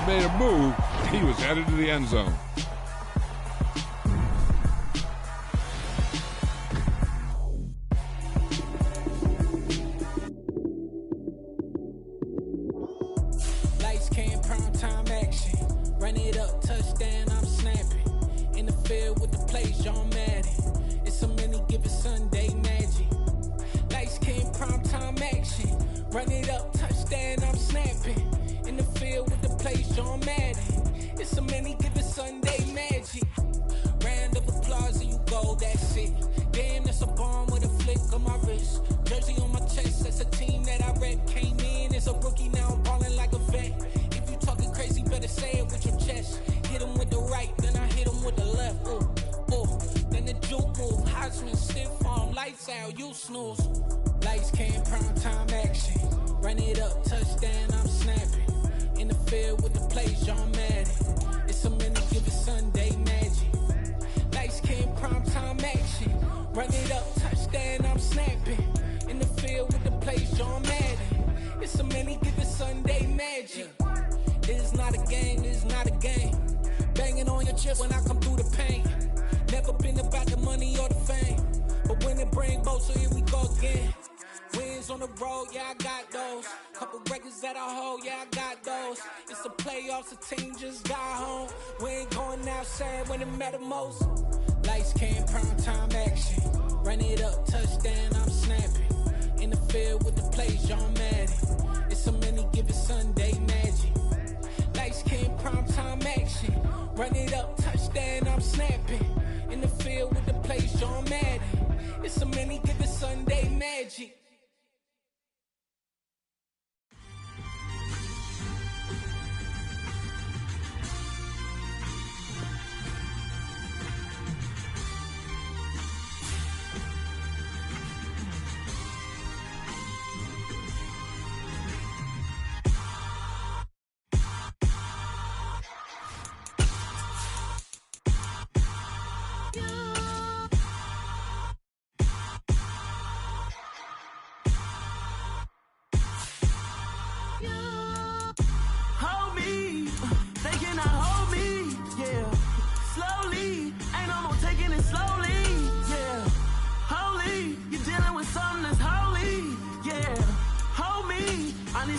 he made a move, he was headed to the end zone. Lights, cam, prime time action. Run it up, touchdown, I'm snapping. In the field with the plays, John Madden. It's so many given Sunday magic. Lights, cam, prime time action. Run it up, touchdown, I'm snapping. In the field with the plays, John Madden. It's so many given Sunday magic. Round of applause and you go, that's it. Damn, that's a bomb with a flick on my wrist. Jersey on my chest, that's a team that I rep. Came in as a rookie, now I'm balling like a vet. If you talking crazy, better say it with your chest. Hit him with the right, then I hit him with the left. Ooh, ooh. Then the juke move, Heisman, stiff arm, lights out, you snooze. Lights, cam, prime time action. Run it up, touchdown, I'm snapping. In the field with the plays, John Madden. It's so many given Sunday magic. Lights, cam, prime time action. Run it up, touchdown, I'm snapping. In the field with the plays, John Madden. It's so many given Sunday magic. This is not a game, this is not a game. Banging on your chest when I come through the pain. Never been about the money or the fame. But when it bring both, so here we go again. Wins on the road, yeah, I got those. Couple records that I hold, yeah, I got those. It's the playoffs, the team just got home. We ain't going outside when it matter most. Lights, cam, prime time action. Run it up, touchdown, I'm snapping. In the field with the plays, John Madden. It's so many given Sunday magic. Lights, cam, prime time action. Run it up, touchdown, I'm snapping. In the field with the plays, John Madden. It's so many given Sunday magic.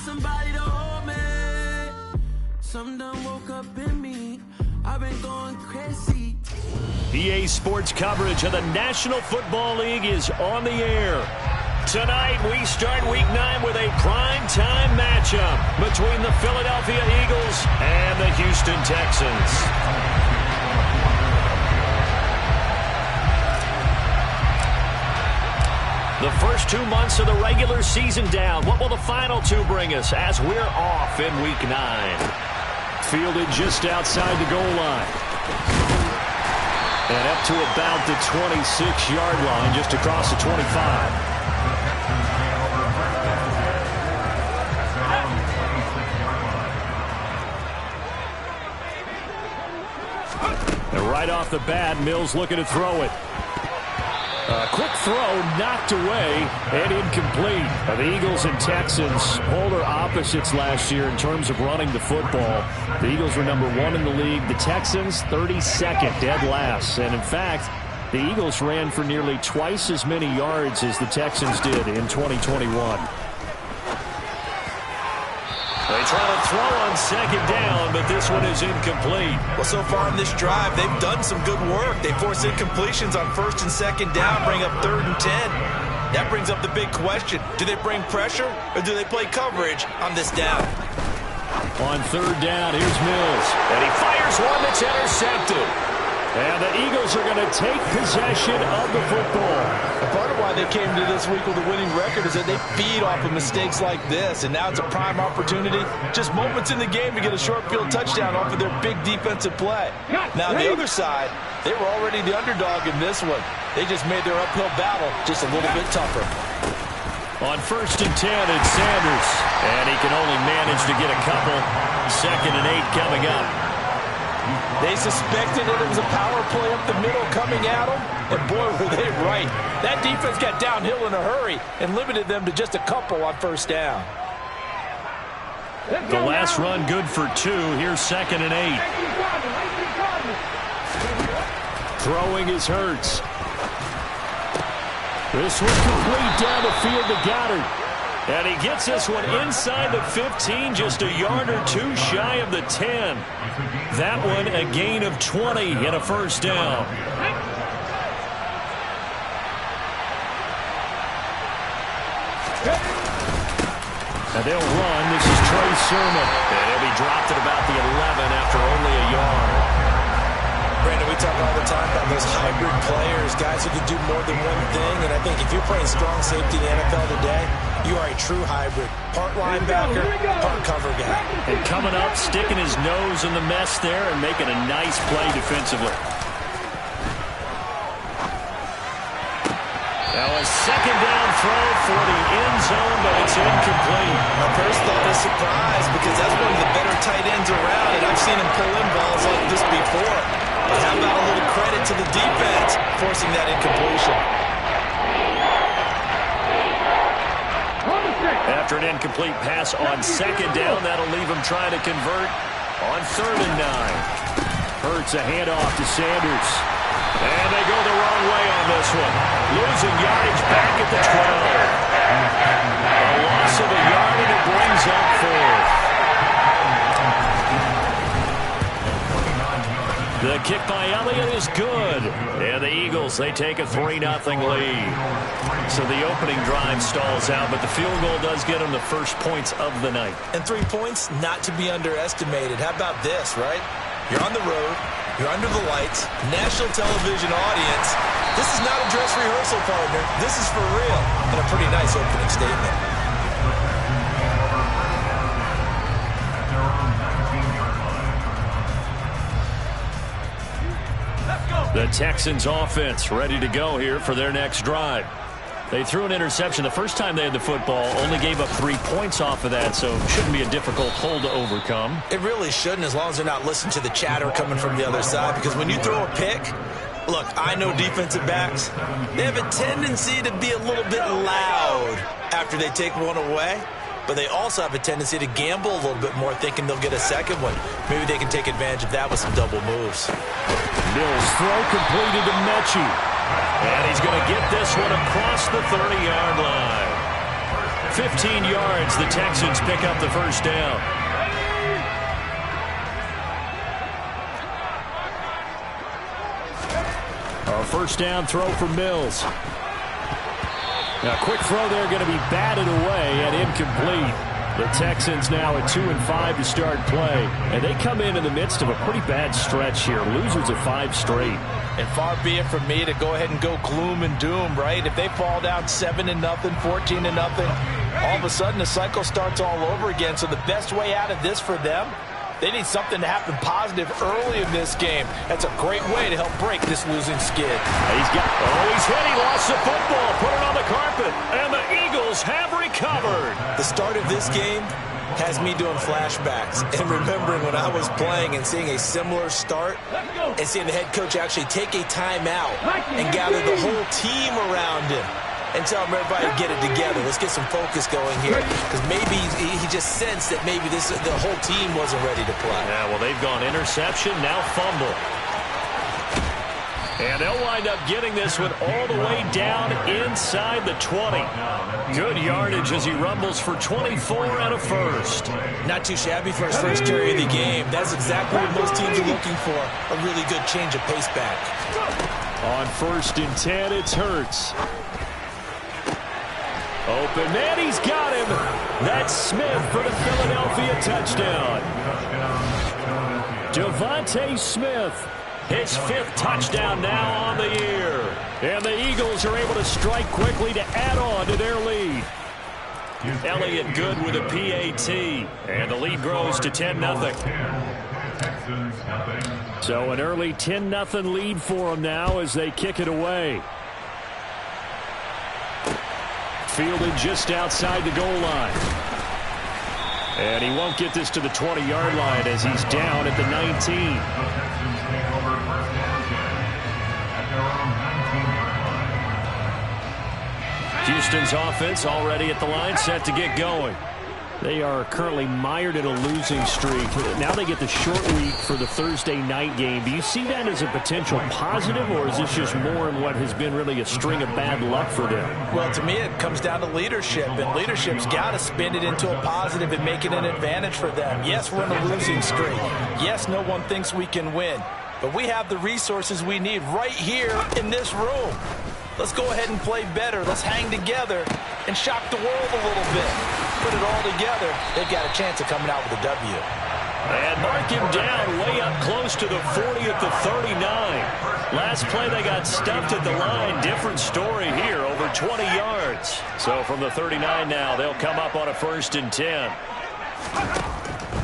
Somebody to hold me. Some done woke up in me. I've been going crazy. EA Sports coverage of the National Football League is on the air. Tonight we start Week 9 with a prime-time matchup between the Philadelphia Eagles and the Houston Texans. The first 2 months of the regular season down. What will the final two bring us as we're off in Week 9? Fielded just outside the goal line. And up to about the 26-yard line, just across the 25. And right off the bat, Mills looking to throw it. A quick throw knocked away and incomplete. The Eagles and Texans, polar opposites last year in terms of running the football. The Eagles were number 1 in the league. The Texans, 32nd, dead last. And in fact, the Eagles ran for nearly twice as many yards as the Texans did in 2021. They try to throw on second down, but this one is incomplete. Well, so far in this drive, they've done some good work. They force incompletions on first and second down, bring up 3rd and 10. That brings up the big question. Do they bring pressure, or do they play coverage on this down? On 3rd down, here's Mills. And he fires one that's intercepted. And the Eagles are going to take possession of the football. And part of why they came to this week with a winning record is that they feed off of mistakes like this, and now it's a prime opportunity. Just moments in the game to get a short field touchdown off of their big defensive play. Now, on the other side, they were already the underdog in this one. They just made their uphill battle just a little bit tougher. On 1st and 10, it's Sanders. And he can only manage to get a couple. 2nd and 8 coming up. They suspected that it was a power play up the middle coming at them, and boy, were they right. That defense got downhill in a hurry and limited them to just a couple on 1st down. The last run good for 2. Here's 2nd and 8. Throwing is Hurts. This one complete down the field to Goddard. And he gets this one inside the 15, just a yard or 2 shy of the 10. That one a gain of 20 and a first down. And they'll run. This is Trey Sermon. And he'll be dropped at about the 11 after only a yard. Brandon, we talk all the time about those hybrid players, guys who can do more than one thing. And I think if you're playing strong safety in the NFL today, you are a true hybrid. Part linebacker, part cover guy. And coming up, sticking his nose in the mess there and making a nice play defensively. Now a second down throw for the end zone, but it's incomplete. My first thought is surprise because that's one of the better tight ends around, and I've seen him pull in balls like this before. But how about a little credit to the defense forcing that incompletion? After an incomplete pass on second down, that'll leave him trying to convert on 3rd and 9. Hurts a handoff to Sanders. And they go the wrong way on this one. Losing yardage back at the 12. A loss of a yard, and it brings up 4th. The kick by Elliott is good. And the Eagles, they take a 3-0 lead. So the opening drive stalls out, but the field goal does get them the first points of the night. And 3 points, not to be underestimated. How about this, right? You're on the road. You're under the lights. National television audience. This is not a dress rehearsal, partner. This is for real. And a pretty nice opening statement. The Texans offense ready to go here for their next drive. They threw an interception the first time they had the football, only gave up 3 points off of that, so it shouldn't be a difficult hole to overcome. It really shouldn't, as long as they're not listening to the chatter coming from the other side, because when you throw a pick, look, I know defensive backs, they have a tendency to be a little bit loud after they take one away, but they also have a tendency to gamble a little bit more, thinking they'll get a second one. Maybe they can take advantage of that with some double moves. Mills throw completed to Mechie. And he's going to get this one across the 30-yard line. 15 yards, the Texans pick up the first down. A first down throw for Mills. Now, quick throw there going to be batted away and incomplete. The Texans now at 2-5 to start play. And they come in the midst of a pretty bad stretch here. Losers of 5 straight. And far be it from me to go ahead and go gloom and doom, right? If they fall down 7-0, 14-0, all of a sudden the cycle starts all over again. So the best way out of this for them, they need something to happen positive early in this game. That's a great way to help break this losing skid. He's hit. He lost the football. Put it on the carpet. And the Eagles have recovered. The start of this game has me doing flashbacks and remembering when I was playing and seeing a similar start and seeing the head coach actually take a timeout and gather the whole team around him and tell him everybody to get it together. Let's get some focus going here, because maybe he just sensed that maybe the whole team wasn't ready to play. Yeah, well, they've gone interception, now fumble. And they'll wind up getting this one all the way down inside the 20. Good yardage as he rumbles for 24 and a first. Not too shabby for his first carry of the game. That's exactly what most teams are looking for, a really good change of pace back. On 1st and 10, it's Hurts. Open man, he's got him. That's Smith for the Philadelphia touchdown. Devontae Smith, his 5th touchdown now on the year. And the Eagles are able to strike quickly to add on to their lead. Elliott good with a PAT. And the lead grows to 10-0. So an early 10-0 lead for them now as they kick it away. Fielded just outside the goal line. And he won't get this to the 20-yard line as he's down at the 19. Houston's offense already at the line, set to get going. They are currently mired in a losing streak. Now they get the short week for the Thursday night game. Do you see that as a potential positive, or is this just more in what has been really a string of bad luck for them? Well, to me, it comes down to leadership, and leadership's got to spin it into a positive and make it an advantage for them. Yes, we're in a losing streak. Yes, no one thinks we can win, but we have the resources we need right here in this room. Let's go ahead and play better. Let's hang together and shock the world a little bit. Put it all together, they've got a chance of coming out with a W. And mark him down way up close to the 40 at the 39. Last play they got stuffed at the line. Different story here, over 20 yards. So from the 39 now, they'll come up on a 1st and 10.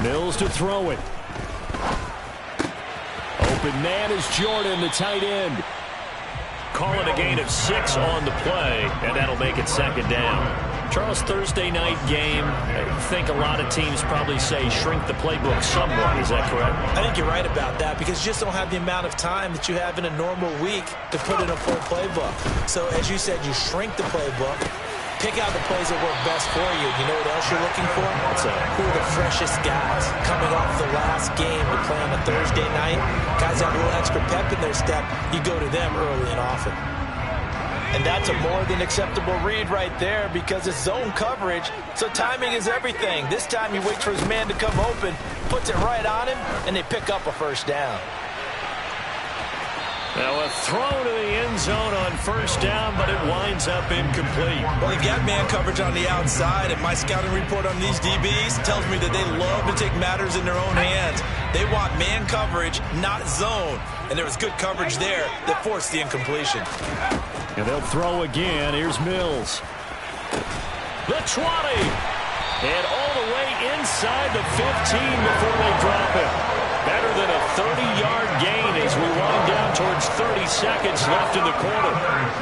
Mills to throw it. Open man is Jordan, the tight end. Calling a gain of 6 on the play, and that'll make it 2nd down. Charles, Thursday night game, I think a lot of teams probably say shrink the playbook somewhat. Is that correct? I think you're right about that because you just don't have the amount of time that you have in a normal week to put in a full playbook. So as you said, you shrink the playbook, pick out the plays that work best for you. You know what else you're looking for? Who are the freshest guys coming off the last game to play on a Thursday night? Guys have a little extra pep in their step. You go to them early and often. And that's a more than acceptable read right there because it's zone coverage, so timing is everything. This time he waits for his man to come open, puts it right on him, and they pick up a 1st down. Now a throw to the end zone on 1st down, but it winds up incomplete. Well, they got man coverage on the outside, and my scouting report on these DBs tells me that they love to take matters in their own hands. They want man coverage, not zone. And there was good coverage there that forced the incompletion. And they'll throw again. Here's Mills. The 20. And all the way inside the 15 before they drop it. Better than a 30-yard gain as we wind down towards 30 seconds left in the quarter.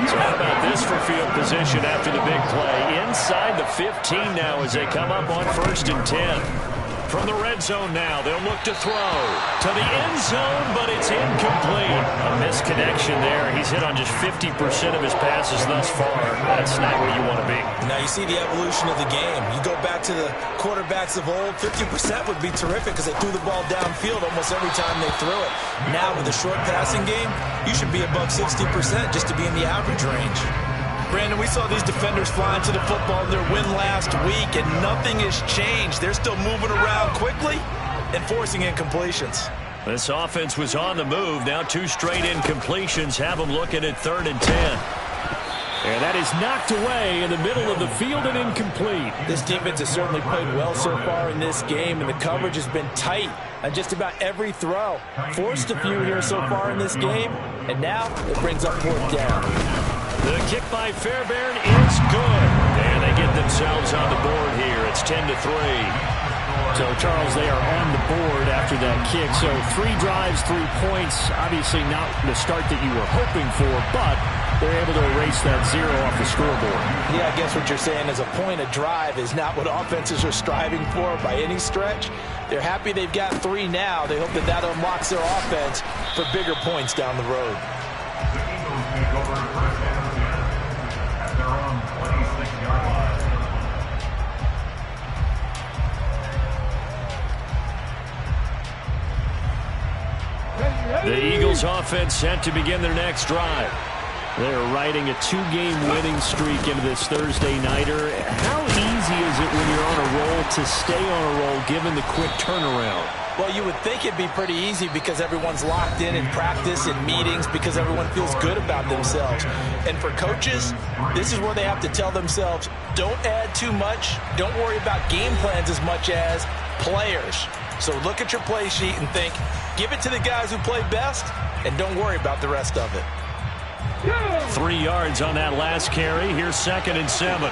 So how about this for field position after the big play? Inside the 15 now as they come up on 1st and 10. From the red zone now, they'll look to throw to the end zone, but it's incomplete. A misconnection there. He's hit on just 50% of his passes thus far. That's not where you want to be. Now you see the evolution of the game. You go back to the quarterbacks of old, 50% would be terrific because they threw the ball downfield almost every time they threw it. Now with a short passing game, you should be above 60% just to be in the average range. Brandon, we saw these defenders flying to the football in their win last week, and nothing has changed. They're still moving around quickly and forcing incompletions. This offense was on the move. Now 2 straight incompletions have them looking at 3rd and 10. And that is knocked away in the middle of the field and incomplete. This defense has certainly played well so far in this game, and the coverage has been tight on just about every throw. Forced a few here so far in this game, and now it brings up 4th down. The kick by Fairbairn is good. And they get themselves on the board here. It's 10-3. So, Charles, they are on the board after that kick. So 3 drives, 3 points. Obviously not the start that you were hoping for, but they're able to erase that 0 off the scoreboard. Yeah, I guess what you're saying is a point a drive is not what offenses are striving for by any stretch. They're happy they've got 3 now. They hope that unlocks their offense for bigger points down the road. The Eagles offense set to begin their next drive. They're riding a 2-game winning streak into this Thursday nighter. How easy is it when you're on a roll to stay on a roll given the quick turnaround? Well, you would think it'd be pretty easy because everyone's locked in practice and meetings because everyone feels good about themselves. And for coaches, this is where they have to tell themselves, don't add too much. Don't worry about game plans as much as players. So look at your play sheet and think, give it to the guys who play best, and don't worry about the rest of it. 3 yards on that last carry. Here's 2nd and 7.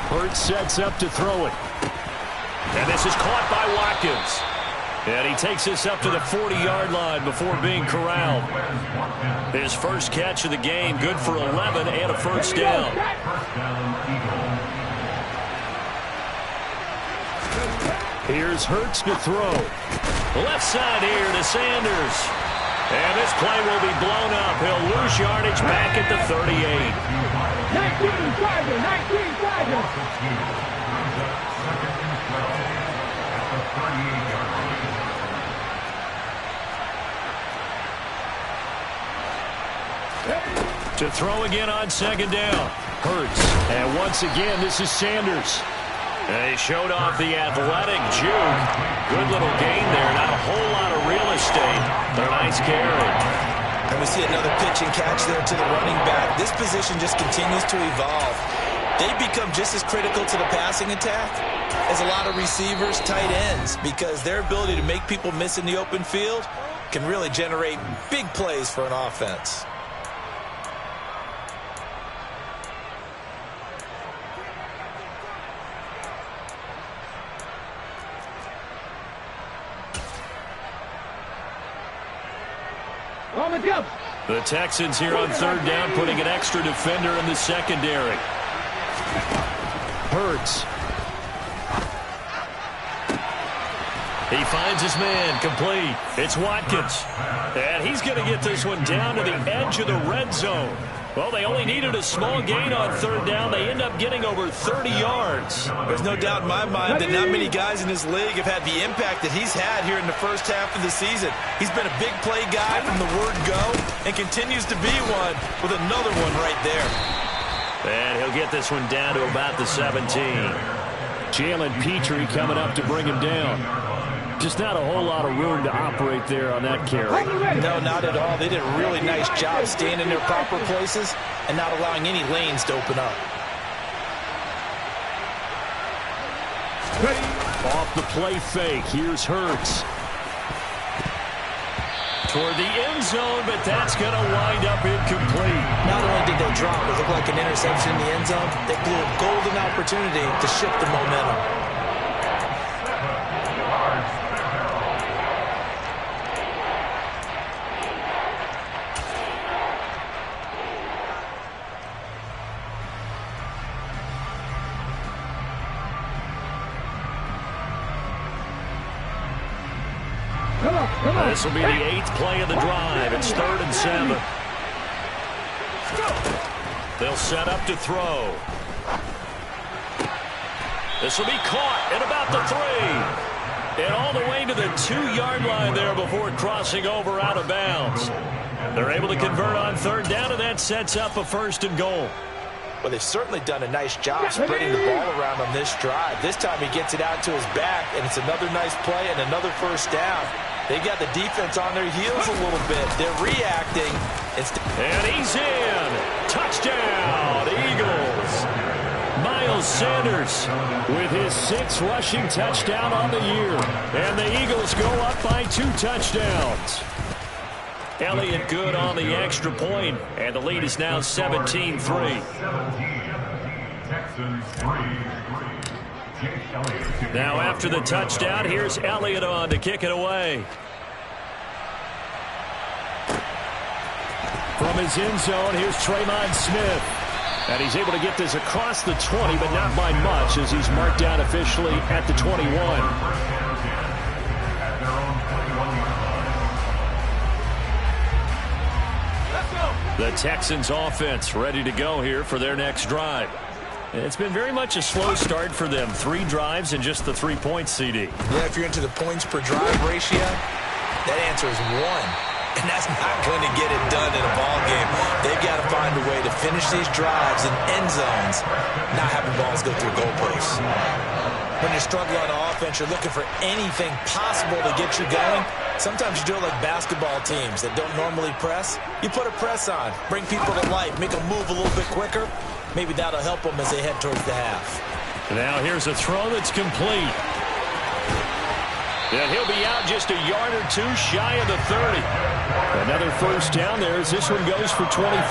Hurts sets up to throw it. And this is caught by Watkins. And he takes this up to the 40-yard line before being corralled. His first catch of the game, good for 11 and a 1st down. Here's Hurts to throw. Left side here to Sanders. And this play will be blown up. He'll lose yardage back at the 38. 19 Tiger, 19 Tiger. To throw again on second down. Hurts. And once again, this is Sanders. They showed off the athletic juke. Good little gain there. Not a whole lot of real estate, but a nice carry. And we see another pitch and catch there to the running back. This position just continues to evolve. They become just as critical to the passing attack as a lot of receivers, tight ends, because their ability to make people miss in the open field can really generate big plays for an offense. The Texans here on third down, putting an extra defender in the secondary. Hurts. He finds his man, complete. It's Watkins. And he's going to get this one down to the edge of the red zone. Well, they only needed a small gain on third down. They end up getting over 30 yards. There's no doubt in my mind that not many guys in this league have had the impact that he's had here in the first half of the season. He's been a big play guy from the word go and continues to be one with another one right there. And he'll get this one down to about the 17. Jalen Petrie coming up to bring him down. Just not a whole lot of room to operate there on that carry. No, not at all. They did a really nice job staying in their proper places and not allowing any lanes to open up. Off the play fake, here's Hurts. Toward the end zone, but that's going to wind up incomplete. Not only did they drop it look like an interception in the end zone, they blew a golden opportunity to shift the momentum. This will be the 8th play of the drive. It's 3rd and 7. They'll set up to throw. This will be caught at about the 3. And all the way to the 2-yard line there before crossing over out of bounds. They're able to convert on third down, and that sets up a 1st and goal. Well, they've certainly done a nice job spreading the ball around on this drive. This time he gets it out to his back, and it's another nice play and another 1st down. They got the defense on their heels a little bit. They're reacting. And he's in. Touchdown, Eagles. Miles Sanders with his 6th rushing touchdown on the year. And the Eagles go up by 2 touchdowns. Elliott good on the extra point, and the lead is now 17-3. Now after the touchdown, here's Elliott on to kick it away. From his end zone, here's Traymon Smith. And he's able to get this across the 20, but not by much, as he's marked down officially at the 21. The Texans offense ready to go here for their next drive. It's been very much a slow start for them. 3 drives and just the 3 points, CD. Yeah, if you're into the points per drive ratio, that answer is 1. And that's not going to get it done in a ball game. They've got to find a way to finish these drives in end zones, not having balls go through goalposts. When you're struggling on offense, you're looking for anything possible to get you going. Sometimes you do it like basketball teams that don't normally press. You put a press on, bring people to life, make them move a little bit quicker. Maybe that'll help them as they head towards the half. Now here's a throw that's complete. And he'll be out just a yard or 2 shy of the 30. Another 1st down there as this one goes for 25.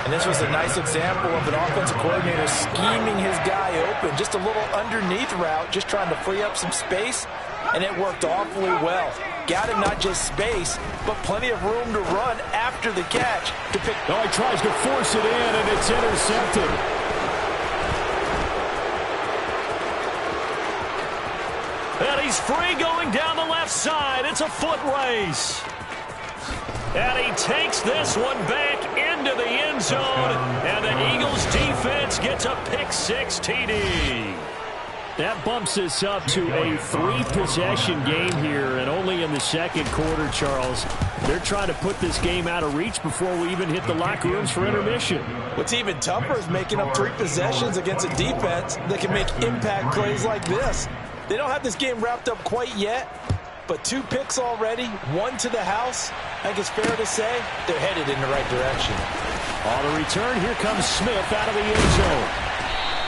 And this was a nice example of an offensive coordinator scheming his guy open. Just a little underneath route, just trying to free up some space, and it worked awfully well. Got him not just space, but plenty of room to run after the catch. To pick. Oh, he tries to force it in, and it's intercepted. And he's free going down the left side. It's a foot race. And he takes this one back into the end zone. And the Eagles defense gets a pick-6 TD. That bumps us up to a 3-possession game here, and only in the second quarter, Charles. They're trying to put this game out of reach before we even hit the locker rooms for intermission. What's even tougher is making up 3 possessions against a defense that can make impact plays like this. They don't have this game wrapped up quite yet, but 2 picks already, 1 to the house. I think it's fair to say they're headed in the right direction. On the return, here comes Smith out of the end zone.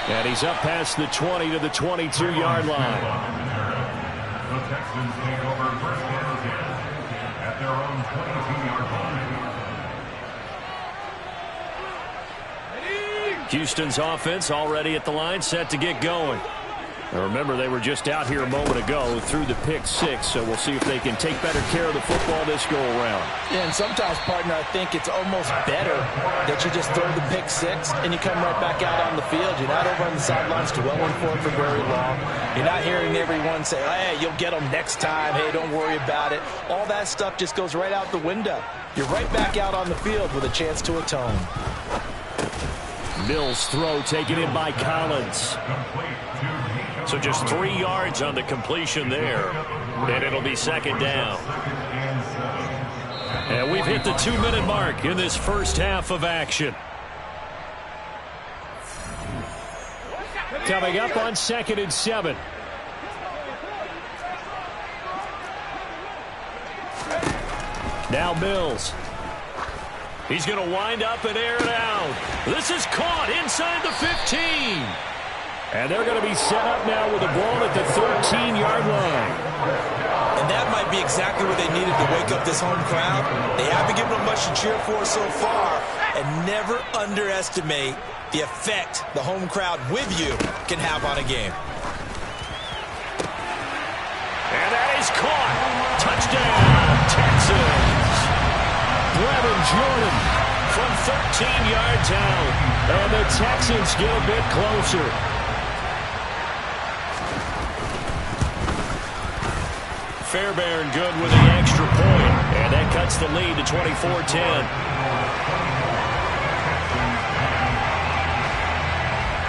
And he's up past the 20 to the 22-yard line. The Texans take over first down at their own 22-yard line. Houston's offense already at the line, set to get going. Now remember, they were just out here a moment ago through the pick-6, so we'll see if they can take better care of the football this go-around. Yeah, and sometimes, partner, I think it's almost better that you just throw the pick-6 and you come right back out on the field. You're not over on the sidelines dwelling for it for very long. You're not hearing everyone say, hey, you'll get them next time. Hey, don't worry about it. All that stuff just goes right out the window. You're right back out on the field with a chance to atone. Mills' throw taken in by Collins. So just 3 yards on the completion there. And it'll be second down. And we've hit the 2-minute mark in this first half of action. Coming up on 2nd and 7. Now Mills. He's going to wind up and air it out. This is caught inside the 15. And they're going to be set up now with the ball at the 13-yard line. And that might be exactly what they needed to wake up this home crowd. They haven't given them much to cheer for so far. And never underestimate the effect the home crowd with you can have on a game. And that is caught. Touchdown, Texans. Brevin Jordan from 13 yards out. And the Texans get a bit closer. Fairbairn good with the extra point. And that cuts the lead to 24-10.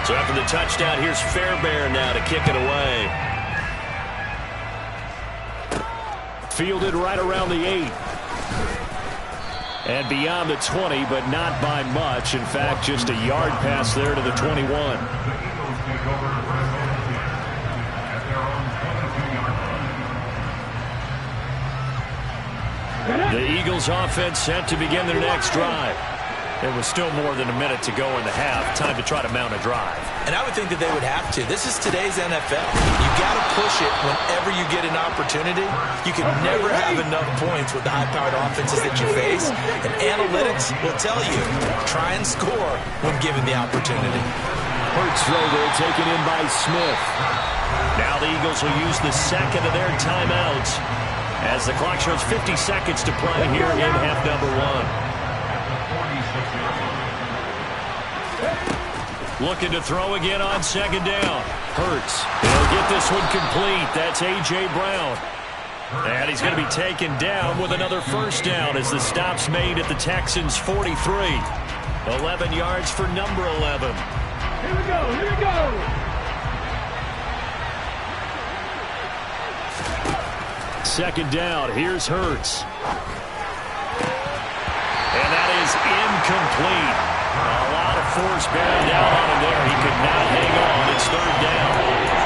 So after the touchdown, here's Fairbairn now to kick it away. Fielded right around the 8. And beyond the 20, but not by much. In fact, just a yard pass there to the 21. The Eagles offense set to begin their next drive. There was still more than a minute to go in the half. Time to try to mount a drive. And I would think that they would have to. This is today's NFL. You got to push it whenever you get an opportunity. You can never have enough points with the high-powered offenses that you face. And analytics will tell you, try and score when given the opportunity. Hurts throw there taken in by Smith. Now the Eagles will use the second of their timeouts as the clock shows 50 seconds to play here in half number 1. Looking to throw again on second down. Hurts. He'll get this one complete. That's A.J. Brown. And he's going to be taken down with another first down as the stop's made at the Texans' 43. 11 yards for number 11. Here we go, here we go. Second down, here's Hurts. And that is incomplete. A lot of force bearing down on him there. He could not hang on. It's third down.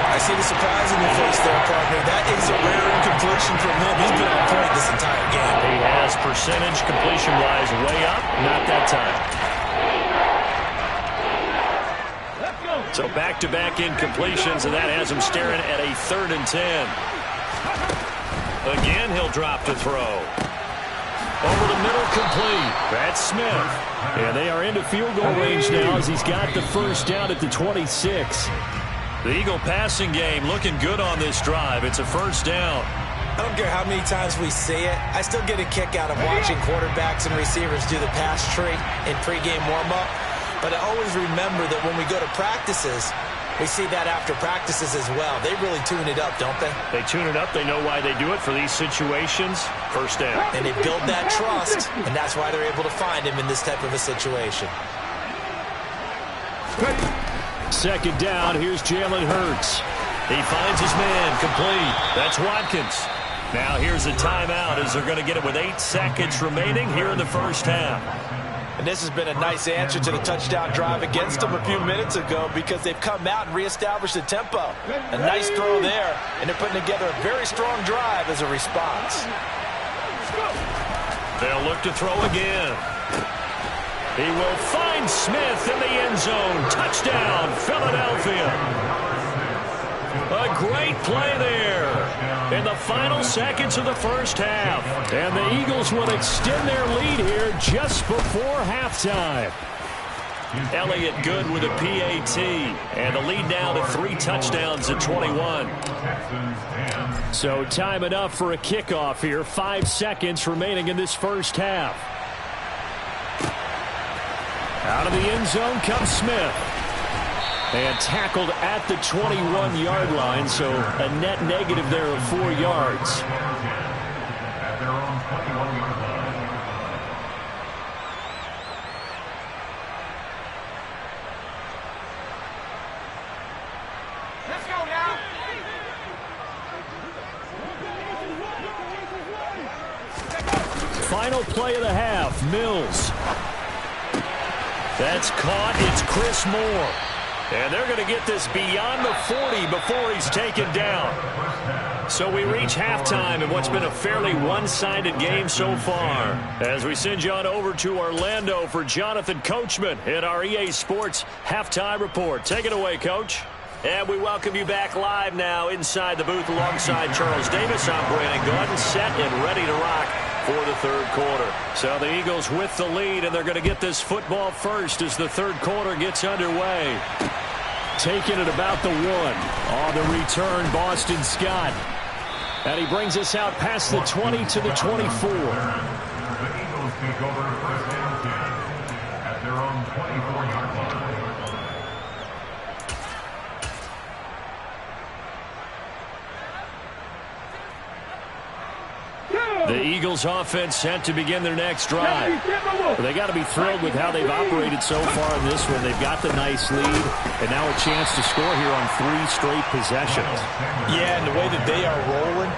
I see the surprise in your face there, partner. That is a rare incompletion from him. He's been on point this entire game. He has percentage completion-wise way up. Not that time. So back-to-back incompletions, and that has him staring at a 3rd and 10. Again, he'll drop to throw. Over the middle, complete. That's Smith. And they are into field goal range now as he's got the first down at the 26. The Eagle passing game looking good on this drive. It's a first down. I don't care how many times we say it. I still get a kick out of watching quarterbacks and receivers do the pass tree in pregame warm-up. But I always remember that when we go to practices, We see that after practices as well. They really tune it up, don't they? They tune it up. They know why they do it for these situations. First down. And they build that trust, and that's why they're able to find him in this type of a situation. Second down, here's Jalen Hurts. He finds his man, complete. That's Watkins. Now here's a timeout as they're going to get it with 8 seconds remaining here in the first half. And this has been a nice answer to the touchdown drive against them a few minutes ago because they've come out and reestablished the tempo. A nice throw there, and they're putting together a very strong drive as a response. They'll look to throw again. He will find Smith in the end zone. Touchdown, Philadelphia. A great play there in the final seconds of the first half. And the Eagles will extend their lead here just before halftime. Elliott good with a PAT. And the lead now to 3 touchdowns at 21. So time enough for a kickoff here. 5 seconds remaining in this first half. Out of the end zone comes Smith. And tackled at the 21-yard line, so a net negative there of 4 yards. At their own 21-yard line. Let's go now. Final play of the half, Mills. That's caught. It's Chris Moore. And they're going to get this beyond the 40 before he's taken down. So we reach halftime in what's been a fairly one-sided game so far. As we send you on over to Orlando for Jonathan Coachman in our EA Sports Halftime Report. Take it away, Coach. And we welcome you back live now inside the booth alongside Charles Davis. I'm Brandon Gordon, set and ready to rock for the third quarter. So the Eagles with the lead, and they're going to get this football first as the third quarter gets underway. Taking it about the 1. On the return, Boston Scott. And he brings us out past the 20 to the 24. The Eagles take over first down 10 at their own 24-yard line. The Eagles offense set to begin their next drive. They got to be thrilled with how they've operated so far in this one. They've got the nice lead, and now a chance to score here on 3 straight possessions. Yeah, and the way that they are rolling,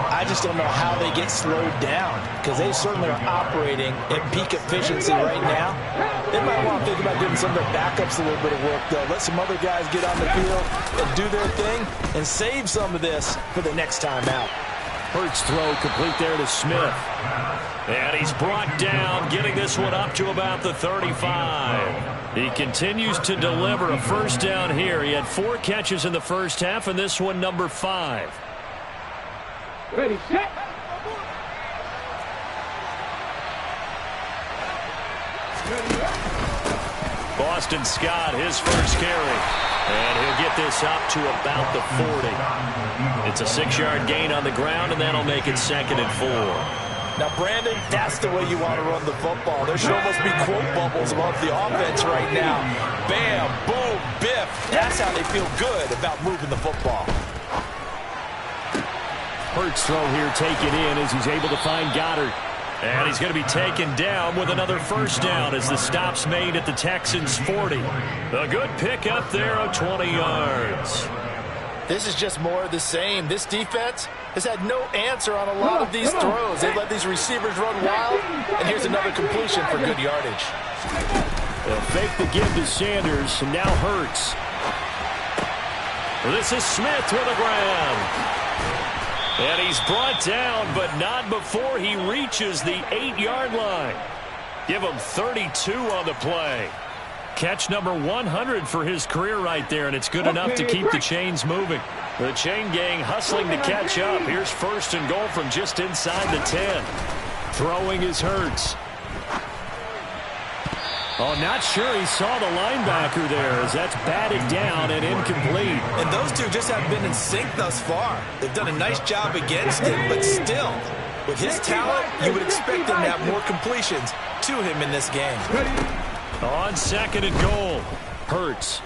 I just don't know how they get slowed down because they certainly are operating at peak efficiency right now. They might want to think about giving some of their backups a little bit of work, though. Let some other guys get on the field and do their thing and save some of this for the next time out. Hurts throw complete there to Smith. And he's brought down, getting this one up to about the 35. He continues to deliver a first down here. He had 4 catches in the first half, and this one number 5. Ready, set. Boston Scott, his first carry. And he'll get this up to about the 40. It's a 6-yard gain on the ground, and that'll make it 2nd and 4. Now, Brandon, that's the way you want to run the football. There should almost be quote bubbles about the offense right now. Bam, boom, biff. That's how they feel good about moving the football. Hurts throw here taken in as he's able to find Goddard. And he's going to be taken down with another first down as the stop's made at the Texans' 40. A good pick up there of 20 yards. This is just more of the same. This defense has had no answer on a lot of these throws. They let these receivers run wild, and here's another completion for good yardage. They'll fake the give to Sanders, and now Hurts. This is Smith with a grab. And he's brought down, but not before he reaches the 8-yard line. Give him 32 on the play. Catch number 100 for his career right there, and it's good enough to keep the chains moving. The chain gang hustling to catch up. Here's 1st and goal from just inside the 10. Throwing is Hurts. Oh, not sure he saw the linebacker there as that's batted down and incomplete. And those two just haven't been in sync thus far. They've done a nice job against him, but still, with his talent, you would expect him to have more completions to him in this game. On 2nd and goal, Hurts.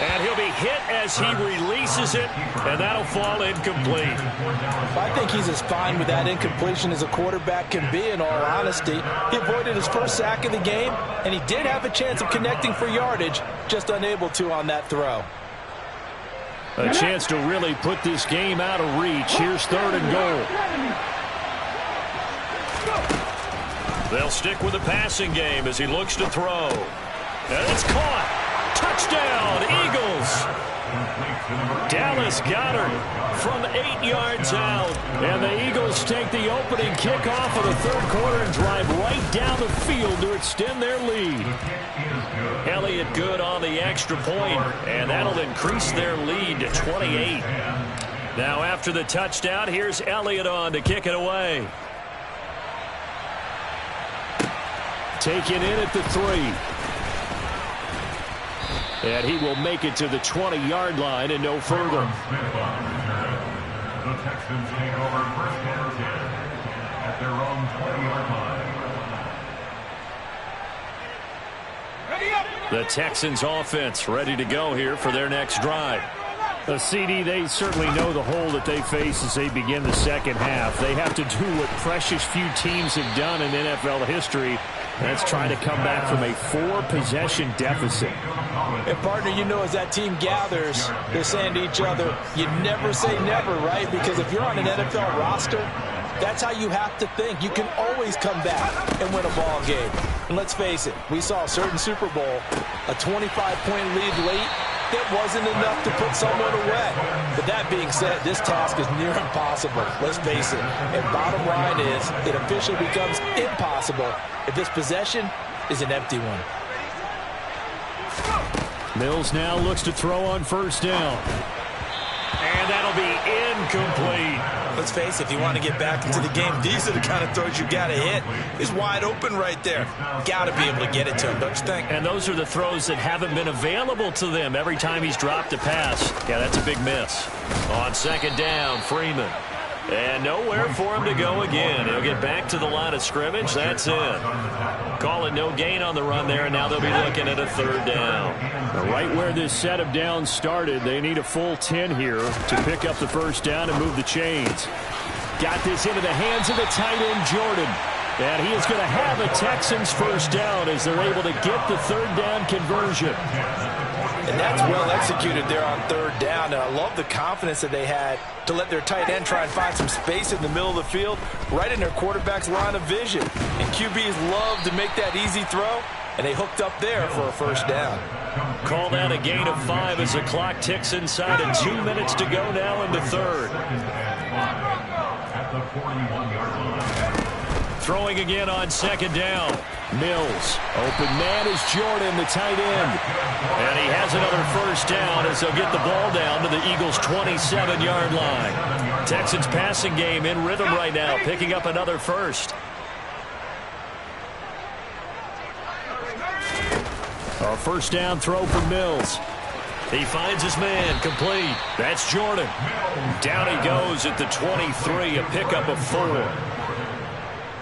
And he'll be hit as he releases it, and that'll fall incomplete. I think he's as fine with that incompletion as a quarterback can be, in all honesty. He avoided his first sack of the game, and he did have a chance of connecting for yardage, just unable to on that throw. A chance to really put this game out of reach. Here's 3rd and goal. They'll stick with the passing game as he looks to throw. And it's caught. Touchdown, Eagles. Dallas Goedert from 8 yards out. And the Eagles take the opening kickoff of the 3rd quarter and drive right down the field to extend their lead. Elliott good on the extra point, and that'll increase their lead to 28. Now after the touchdown, here's Elliott on to kick it away. Taken in at the 3. And he will make it to the 20-yard line and no further. The Texans take over 1st and 10 at their own 20-yard line. The Texans offense ready to go here for their next drive. The CD, they certainly know the hole that they face as they begin the second half. They have to do what precious few teams have done in NFL history. That's trying to come back from a 4-possession deficit. And, partner, you know, as that team gathers, they're saying to each other, you never say never, right? Because if you're on an NFL roster, that's how you have to think. You can always come back and win a ball game. And let's face it, we saw a certain Super Bowl, a 25-point lead late. That wasn't enough to put someone away. But that being said, this task is near impossible. Let's face it. And bottom line is, it officially becomes impossible if this possession is an empty one. Mills now looks to throw on 1st down. And that'll be incomplete. Let's face it, if you want to get back into the game, these are the kind of throws you got to hit. He's wide open right there. Got to be able to get it to him, don't you think? And those are the throws that haven't been available to them every time he's dropped a pass. Yeah, that's a big miss. On 2nd down, Freeman. And nowhere for him to go again. He'll get back to the line of scrimmage. That's it. Call it no gain on the run there, and now they'll be looking at a 3rd down. Right where this set of downs started, they need a full 10 here to pick up the 1st down and move the chains. Got this into the hands of the tight end, Jordan. And he is going to have a Texans 1st down as they're able to get the 3rd down conversion. And that's well executed there on 3rd down. And I love the confidence that they had to let their tight end try and find some space in the middle of the field, right in their quarterback's line of vision. And QBs love to make that easy throw, and they hooked up there for a 1st down. Call that a gain of 5 as the clock ticks inside and 2 minutes to go now in the 3rd. At the 41-yard line. Throwing again on 2nd down. Mills. Open man is Jordan, the tight end. And he has another 1st down as they'll get the ball down to the Eagles' 27-yard line. Texans passing game in rhythm right now, picking up another 1st. A 1st down throw for Mills. He finds his man, complete. That's Jordan. Down he goes at the 23, a pickup of 4.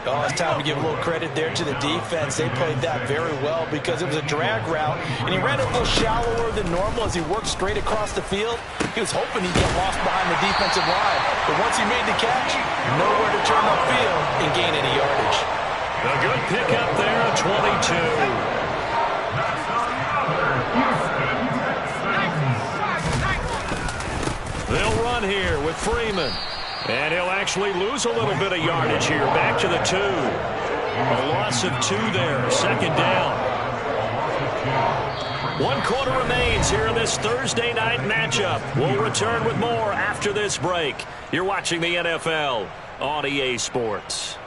Oh, it's time to give a little credit there to the defense. They played that very well because it was a drag route, and he ran it a little shallower than normal as he worked straight across the field. He was hoping he'd get lost behind the defensive line, but once he made the catch, nowhere to turn upfield and gain any yardage. A good pickup there at 22. They'll run here with Freeman. And he'll actually lose a little bit of yardage here. Back to the 2. A loss of 2 there. 2nd down. 1 quarter remains here in this Thursday night matchup. We'll return with more after this break. You're watching the NFL on EA Sports.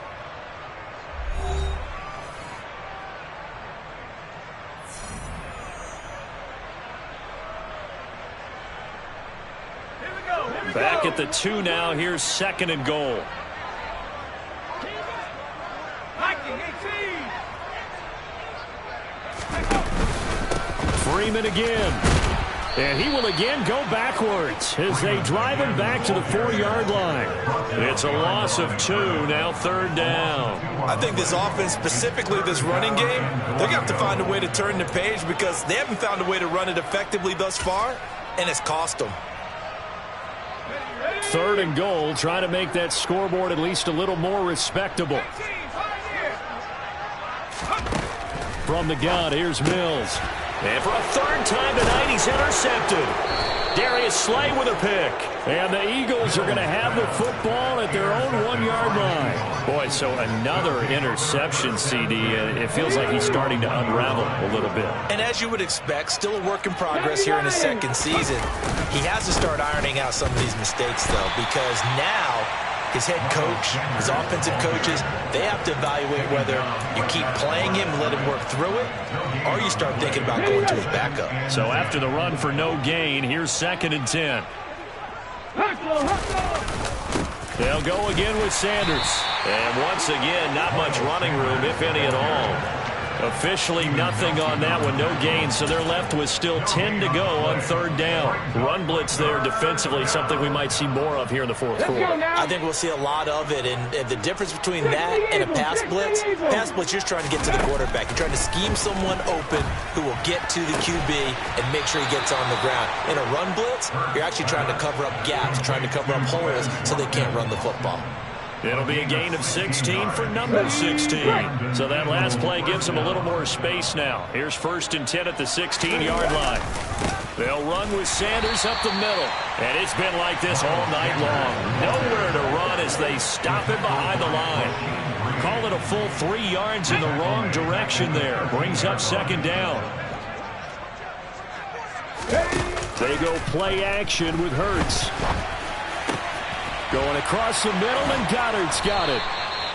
Back at the 2 now. Here's 2nd and goal. Freeman again. And he will again go backwards as they drive him back to the 4-yard line. It's a loss of 2, now 3rd down. I think this offense, specifically this running game, they're going to have to find a way to turn the page because they haven't found a way to run it effectively thus far, and it's cost them. 3rd and goal, trying to make that scoreboard at least a little more respectable. From the gun, here's Mills. And for a 3rd time tonight, he's intercepted. Darius Slay with a pick. And the Eagles are going to have the football at their own 1-yard line. Boy, so another interception, CD. It feels like he's starting to unravel a little bit. And as you would expect, still a work in progress here in his 2nd season. He has to start ironing out some of these mistakes, though, because now his head coach, his offensive coaches, they have to evaluate whether you keep playing him and let him work through it, or you start thinking about going to his backup. So after the run for no gain, here's 2nd and 10. They'll go again with Sanders. And once again, not much running room, if any at all. Officially nothing on that one, no gain, so they're left with still 10 to go on 3rd down. Run blitz there defensively, something we might see more of here in the 4th quarter. I think we'll see a lot of it, and the difference between that and a pass blitz, you're trying to get to the quarterback. You're trying to scheme someone open who will get to the QB and make sure he gets on the ground. In a run blitz, you're actually trying to cover up gaps, trying to cover up holes so they can't run the football. It'll be a gain of 16 for number 16. So that last play gives him a little more space now. Here's 1st and 10 at the 16-yard line. They'll run with Sanders up the middle. And it's been like this all night long. Nowhere to run as they stop him behind the line. Call it a full 3 yards in the wrong direction there. Brings up 2nd down. They go play action with Hurts. Going across the middle, and Goddard's got it.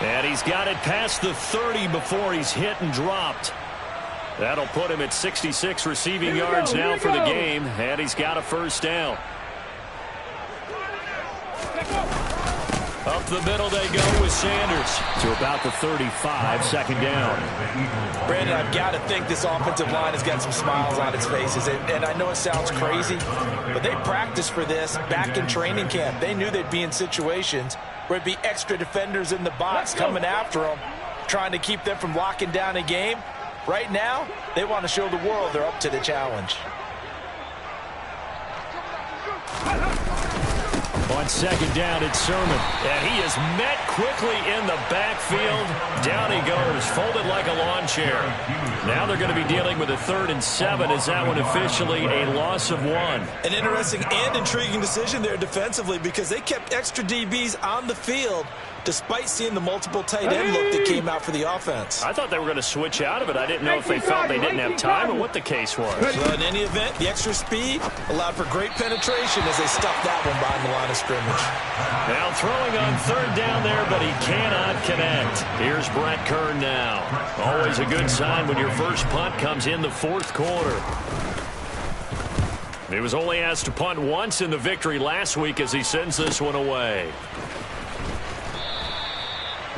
And he's got it past the 30 before he's hit and dropped. That'll put him at 66 receiving yards now for the game, and he's got a 1st down. Up the middle they go with Sanders to about the 35, 2nd down. Brandon, I've got to think this offensive line has got some smiles on its faces. And I know it sounds crazy, but they practiced for this back in training camp. They knew they'd be in situations where it'd be extra defenders in the box coming after them, trying to keep them from locking down a game. Right now, they want to show the world they're up to the challenge. On 2nd down, it's Sermon. And he is met quickly in the backfield. Down he goes, folded like a lawn chair. Now they're going to be dealing with a 3rd and 7. Is that one officially a loss of 1? An interesting and intriguing decision there defensively because they kept extra DBs on the field despite seeing the multiple tight end look that came out for the offense. I thought they were going to switch out of it. I didn't know if they felt they didn't have time or what the case was. Well, in any event, the extra speed allowed for great penetration as they stuffed that one behind the line of scrimmage. Now throwing on 3rd down there, but he cannot connect. Here's Brett Kern now. Always a good sign when your first punt comes in the 4th quarter. He was only asked to punt once in the victory last week as he sends this one away.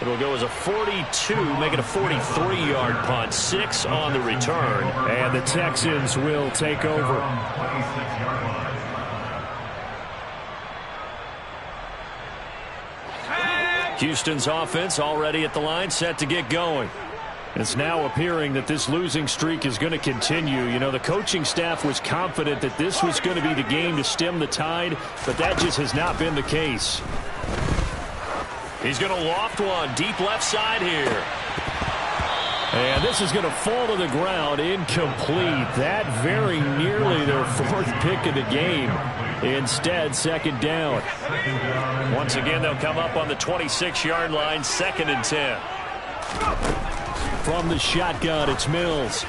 It'll go as a 42, make it a 43-yard punt. 6 on the return, and the Texans will take over. Houston's offense already at the line, set to get going. It's now appearing that this losing streak is going to continue. You know, the coaching staff was confident that this was going to be the game to stem the tide, but that just has not been the case. He's going to loft one deep left side here. And this is going to fall to the ground, incomplete. That very nearly their 4th pick of the game. Instead, 2nd down. Once again, they'll come up on the 26-yard line, 2nd and 10. From the shotgun, it's Mills.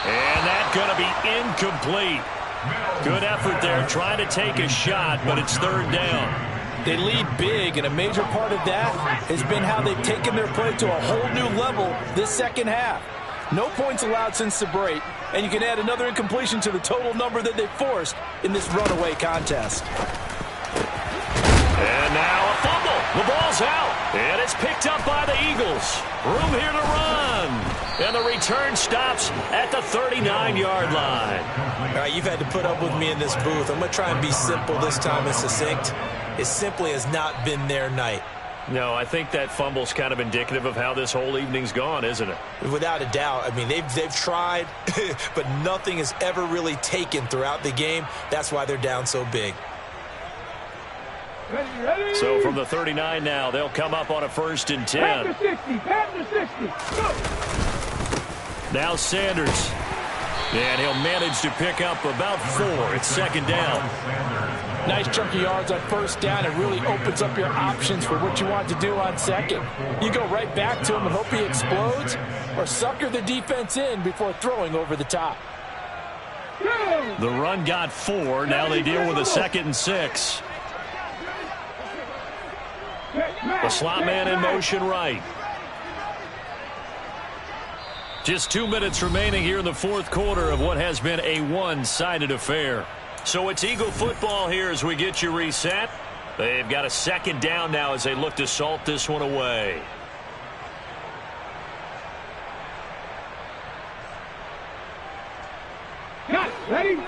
And that's going to be incomplete. Good effort there, trying to take a shot, but it's 3rd down. They lead big, and a major part of that has been how they've taken their play to a whole new level this 2nd half. No points allowed since the break, and you can add another incompletion to the total number that they forced in this runaway contest. And now a fumble. The ball's out, and it's picked up by the Eagles. Room here to run. And the return stops at the 39-yard line. All right, you've had to put up with me in this booth. I'm going to try and be simple this time and succinct. It simply has not been their night. No, I think that fumble's kind of indicative of how this whole evening's gone, isn't it? Without a doubt. I mean, they've tried, but nothing has ever really taken throughout the game. That's why they're down so big. Ready. So from the 39 now, they'll come up on a 1st and 10. Pass to 60. Pass to 60. Go. Now Sanders. And he'll manage to pick up about 4. It's 2nd down. Nice chunky yards on 1st down. It really opens up your options for what you want to do on 2nd. You go right back to him and hope he explodes, or sucker the defense in before throwing over the top. The run got 4. Now they deal with a 2nd and 6. The slot man in motion right. Just 2 minutes remaining here in the 4th quarter of what has been a one-sided affair. So it's Eagle football here as we get you reset. They've got a 2nd down now as they look to salt this one away. Got it. Ready.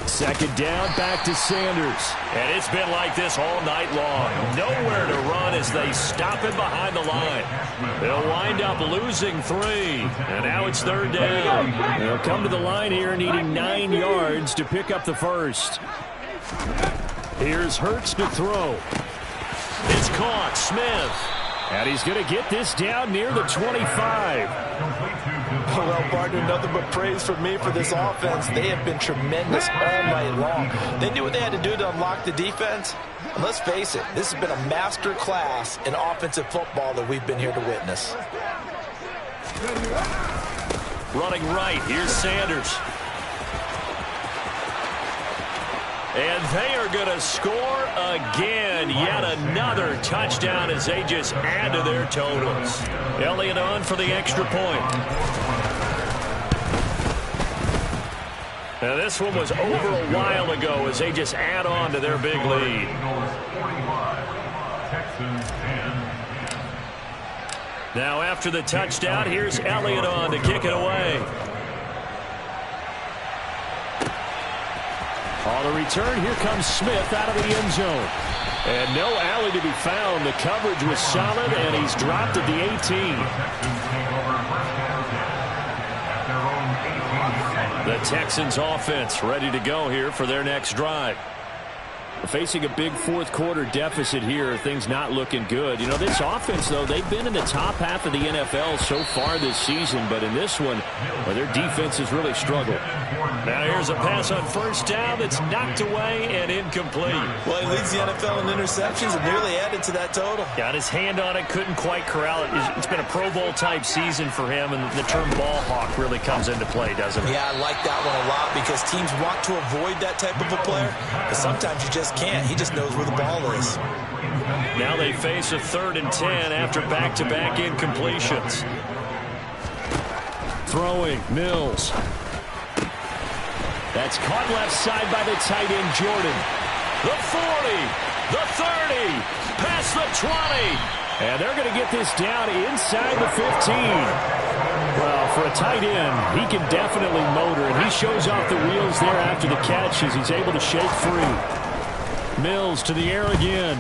2nd down, back to Sanders. And it's been like this all night long. Nowhere to run as they stop him behind the line. They'll wind up losing 3. And now it's 3rd down. They'll come to the line here needing 9 yards to pick up the 1st. Here's Hurts to throw. It's caught. Smith. And he's going to get this down near the 25. Well, partner, nothing but praise from me for this offense. They have been tremendous all night long. They knew what they had to do to unlock the defense. And let's face it, this has been a master class in offensive football that we've been here to witness. Running right, here's Sanders. And they are going to score again. Yet another touchdown as they just add to their totals. Elliott on for the extra point. Now this one was over a while ago as they just add on to their big lead. Now after the touchdown, here's Elliott on to kick it away. On the return, here comes Smith out of the end zone. And no alley to be found. The coverage was solid, and he's dropped at the 18. The Texans offense ready to go here for their next drive. Facing a big 4th quarter deficit here, things not looking good. You know, this offense, though, they've been in the top half of the NFL so far this season, but in this one, well, their defense has really struggled. Now here's a pass on 1st down that's knocked away and incomplete. Well, he leads the NFL in interceptions and nearly added to that total. Got his hand on it, couldn't quite corral it. It's been a Pro Bowl type season for him, and the term ball hawk really comes into play, doesn't it? Yeah, I like that one a lot because teams want to avoid that type of a player, but sometimes you just can't. He just knows where the ball is. Now they face a 3rd and 10 after back-to-back incompletions. Throwing, Mills. That's caught left side by the tight end, Jordan. The 40, the 30, past the 20. And they're going to get this down inside the 15. Well, for a tight end, he can definitely motor, and he shows off the wheels there after the catch as he's able to shake free. Mills to the air again.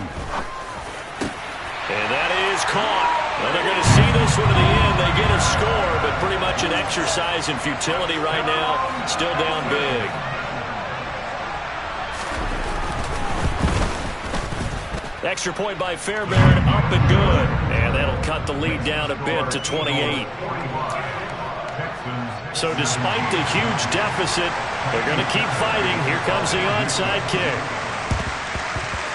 And that is caught. Well, they're going to see this one to the end. They get a score, but pretty much an exercise in futility right now. Still down big. Extra point by Fairbairn, up and good. And that'll cut the lead down a bit to 28. So despite the huge deficit, they're going to keep fighting. Here comes the onside kick.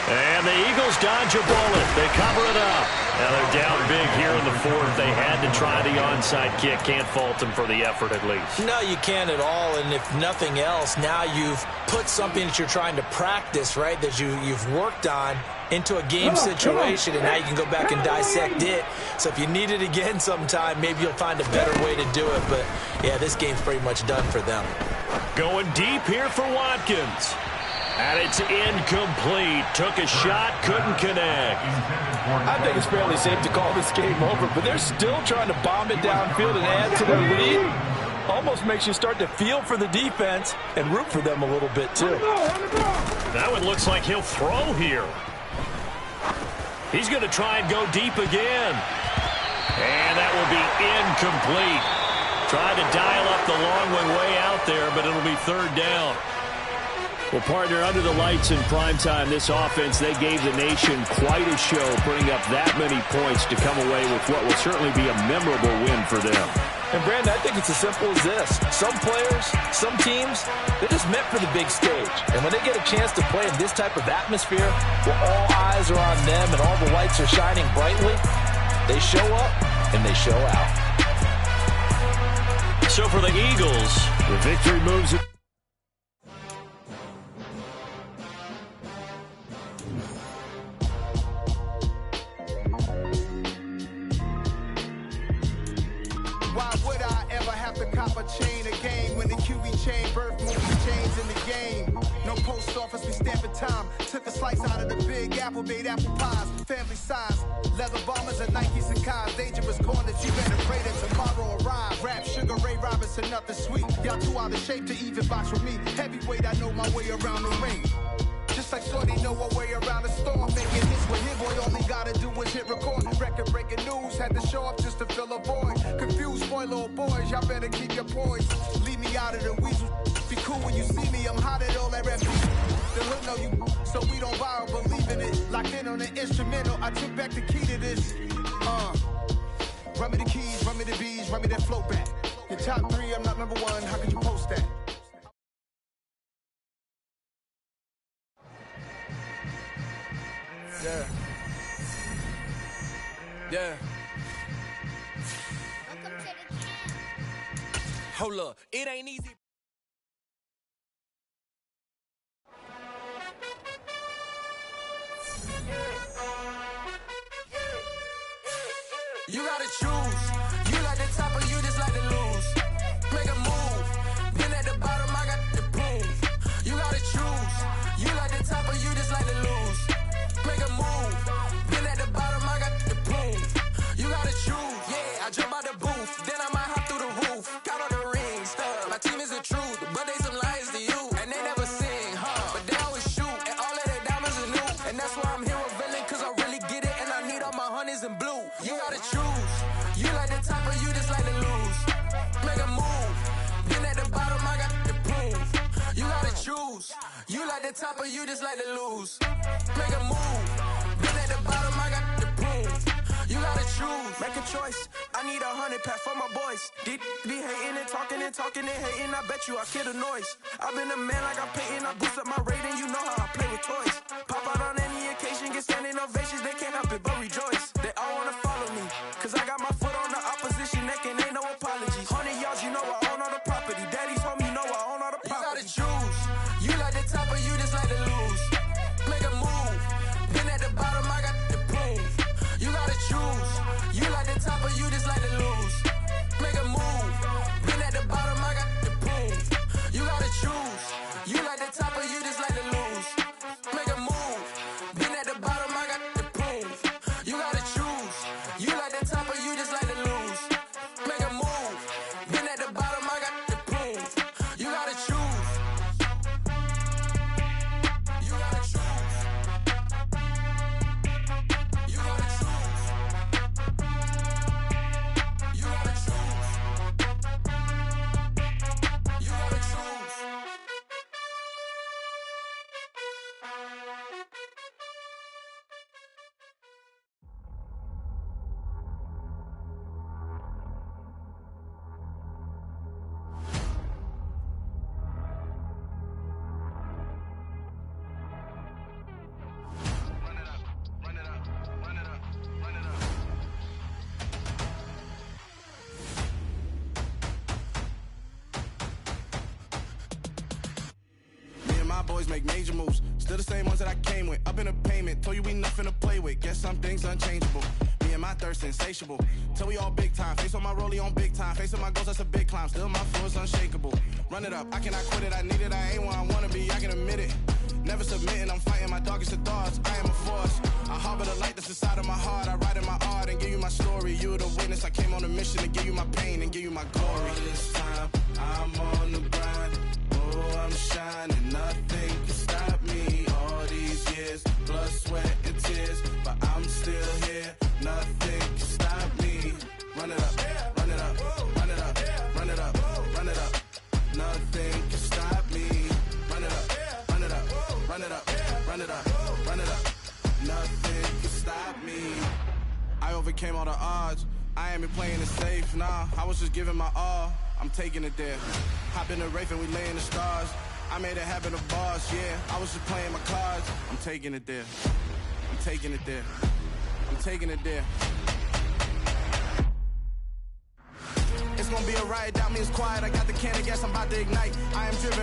And the Eagles dodge a bullet. They cover it up. Now they're down big here in the 4th. They had to try the onside kick. Can't fault them for the effort at least. No, you can't at all. And if nothing else, now you've put something that you're trying to practice, right, that you've worked on into a game situation, and now you can go back and dissect it. So if you need it again sometime, maybe you'll find a better way to do it. But, yeah, this game's pretty much done for them. Going deep here for Watkins. And it's incomplete. Took a shot, couldn't connect. I think it's fairly safe to call this game over, but they're still trying to bomb it downfield and add to their lead. Almost makes you start to feel for the defense and root for them a little bit, too. That one looks like he'll throw here. He's going to try and go deep again. And that will be incomplete. Tried to dial up the long one way out there, but it'll be third down. Well, partner, under the lights in primetime, this offense, they gave the nation quite a show, putting up that many points to come away with what will certainly be a memorable win for them. And, Brandon, I think it's as simple as this. Some players, some teams, they're just meant for the big stage. And when they get a chance to play in this type of atmosphere, where all eyes are on them and all the lights are shining brightly, they show up and they show out. So for the Eagles, the victory moves it. Why would I ever have to cop a chain again when the QB chain birth movie chains in the game? No post office, we stamping time. Took a slice out of the big apple, made apple pies, family size. Leather bombers and Nikes and cars. Dangerous corners, you better pray that tomorrow arrive. Rap, Sugar Ray Robinson, nothing sweet. Y'all too out of shape to even box with me. Heavyweight, I know my way around the ring. Just like Shorty know her way around the storm. Making hits with hit boy, all he gotta do is hit record. Record breaking news, had to show up just to fill a void. Confused, spoiled little boys, y'all better keep your poise. Leave me out of the weasel. Be cool when you see me, I'm hot at all that rap. The hood know you, so we don't borrow, believe in it. Locked in on the instrumental, I took back the key to this. Run me the keys, run me the bees, run me that flow back. Your top three, I'm not number one, how could you post that? Yeah. Yeah. Hold up, it ain't easy. You gotta choose. You like the top or you just like to lose. Make a move. Been at the bottom, I got the prove. You gotta choose. You like the top or you just like to lose. Make a move. Been at the bottom, I got the proof. You gotta choose. Yeah, I jump out the booth, then I might hop through the roof. Count on the rings. My team is the truth, but they some liars to you. And they never sing, but they always shoot. And all of their diamonds are new. And that's why I'm here revealing, cause I really get it. And I need all my honeys in blue. You gotta choose. You like the top or you just like to lose. Make a move. Been at the bottom, I got the proof. You gotta choose. You like the top or you just like to lose. Make a move. Been at the bottom, I got the proof. You gotta choose. Make a choice. I need 100 pack for my boys. Be hating and talking and hating. I bet you I kill the noise. I've been a man like I'm Peyton. I boost up my rating. You know how I play with toys. Pop out on any occasion, get standing ovations. They can't help it but rejoice. They all wanna follow me, cause I got my foot on the opposition neck and ain't no apologies. 100 yards, you know I own all the property. Daddy's home, you know I own all the property. You gotta choose. You like the top or you just like to lose. Make a move. Been at the bottom, I got the proof. You gotta choose. You like the top or you just like to lose. Make a move. Been at the bottom, I got the proof. You gotta choose. You like the top or you just like to lose. Make a move. Been at the bottom, I got the proof. You gotta choose. You like the top or you just like to lose. Make a move. Been at the bottom, I got the proof. You gotta choose. You gotta choose. You gotta choose. You gotta choose. You gotta choose. Me and my boys make major moves. Still the same ones that I came with. Up in a payment. Told you we nothing to play with. Guess some things unchangeable. Me and my thirst insatiable. Till we all big time. Face on my rollie on big time. Facing my goals, that's a big climb. Still my flow is unshakable. Run it up. I cannot quit it. I need it. I ain't where I wanna be. I can admit it. Never submitting, I'm fighting my darkest of thoughts. I am a force. I harbor the light that's inside of my heart. I write in my art and give you my story. You're the witness. I came on a mission to give you my pain and give you my glory. All this time, I'm on the grind. Oh, I'm shining. Nothing can stop me. All these years, blood, sweat, and tears. But I'm still here. Nothing can stop me. Run it up, run it up, run it up, run it up, run it up. Nothing can stop me. Run it up, run it up, run it up, run it up, run it up. Nothing can stop me. I overcame all the odds. I ain't been playing it safe, nah. I was just giving my all. I'm taking it there. Hop in the Wraith and we lay in the stars. I made it happen to boss, yeah. I was just playing my cards. I'm taking it there. I'm taking it there. I'm taking it there. It's gonna be a riot, doubt me it's quiet. I got the can of gas, I'm about to ignite. I am driven.